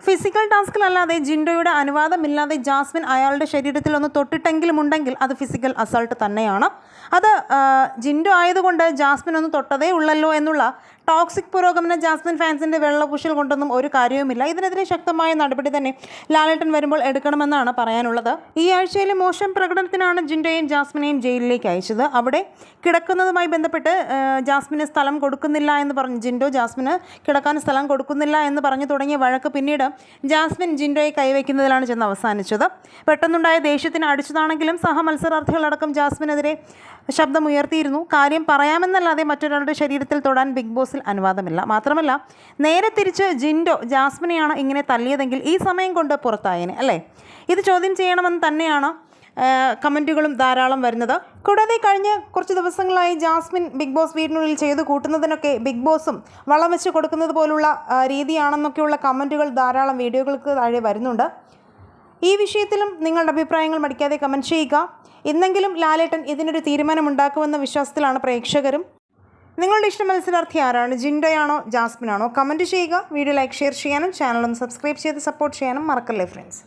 Physical ടാസ്കിലല്ലാതെ ജിൻഡോയുടെ അനുവാദമില്ലാതെ Jasmine അയാളുടെ ശരീരത്തിൽ ഒന്ന് തൊട്ടിട്ടെങ്കിലും ഉണ്ടെങ്കിൽ അത് ഫിസിക്കൽ അസൾട്ട് തന്നെയാണ്. അത് ജിൻഡോ ആയതുകൊണ്ട് ജാസ്മിൻ ഒന്ന് തൊട്ടതേ ഉള്ളല്ലോ എന്നുള്ള ടോക്സിക് പുരോഗമന ജാസ്മിൻ ഫാൻസിൻ്റെ വെള്ളപൂശൽ കൊണ്ടൊന്നും ഒരു കാര്യവുമില്ല. ഇതിനെതിരെ ശക്തമായ നടപടി തന്നെ ലാലേട്ടൻ വരുമ്പോൾ എടുക്കണമെന്നാണ് പറയാനുള്ളത്. ഈ ആഴ്ചയിലെ മോശം പ്രകടനത്തിനാണ് ജിൻഡോയും ജാസ്മിനെയും ജയിലിലേക്ക് അയച്ചത്. അവിടെ കിടക്കുന്നതുമായി ബന്ധപ്പെട്ട് ജാസ്മിന് സ്ഥലം കൊടുക്കുന്നില്ല എന്ന് പറഞ്ഞു ജിൻഡോ ജാസ്മിന് കിടക്കാൻ സ്ഥലം കൊടുക്കുന്നില്ല എന്ന് പറഞ്ഞു തുടങ്ങിയ വഴക്ക് പിന്നീട് ജാസ്മിൻ ജിൻഡോയെ കൈവയ്ക്കുന്നതിലാണ് ചെന്ന് അവസാനിച്ചത്. പെട്ടെന്നുണ്ടായ ദേഷ്യത്തിന് അടിച്ചതാണെങ്കിലും സഹമത്സരാർത്ഥികളടക്കം ജാസ്മിനെതിരെ ശബ്ദമുയർത്തിയിരുന്നു. കാര്യം പറയാമെന്നല്ലാതെ മറ്റൊരാളുടെ ശരീരത്തിൽ തൊടാൻ ബിഗ് ബോസിൽ അനുവാദമില്ല. മാത്രമല്ല, നേരെ തിരിച്ച് ജിൻഡോ ജാസ്മിനെയാണ് ഇങ്ങനെ തല്ലിയതെങ്കിൽ ഈ സമയം കൊണ്ട് പുറത്തായേനെ അല്ലേ? ഇത് ചോദ്യം ചെയ്യണമെന്ന് തന്നെയാണ് കമൻറ്റുകളും ധാരാളം വരുന്നത്. കൂടാതെ കഴിഞ്ഞ കുറച്ച് ദിവസങ്ങളായി ജാസ്മിൻ ബിഗ് ബോസ് വീടിനുള്ളിൽ ചെയ്തു കൂട്ടുന്നതിനൊക്കെ ബിഗ് ബോസും വളം വെച്ച് കൊടുക്കുന്നത് പോലുള്ള രീതിയാണെന്നൊക്കെയുള്ള കമൻറ്റുകൾ ധാരാളം വീഡിയോകൾക്ക് താഴെ വരുന്നുണ്ട്. ഈ വിഷയത്തിലും നിങ്ങളുടെ അഭിപ്രായങ്ങൾ മടിക്കാതെ കമൻറ്റ് ചെയ്യുക. ഇന്നെങ്കിലും ലാലേട്ടൻ ഇതിനൊരു തീരുമാനമുണ്ടാക്കുമെന്ന വിശ്വാസത്തിലാണ് പ്രേക്ഷകരും. നിങ്ങളുടെ ഇഷ്ട മത്സരാർത്ഥി ആരാണ്? ജിൻഡോയാണോ ജാസ്മിനാണോ? കമൻറ്റ് ചെയ്യുക. വീഡിയോ ലൈക്ക് ഷെയർ ചെയ്യാനും ചാനൽ ഒന്ന് സബ്സ്ക്രൈബ് ചെയ്ത് സപ്പോർട്ട് ചെയ്യാനും മറക്കല്ലേ ഫ്രണ്ട്സ്.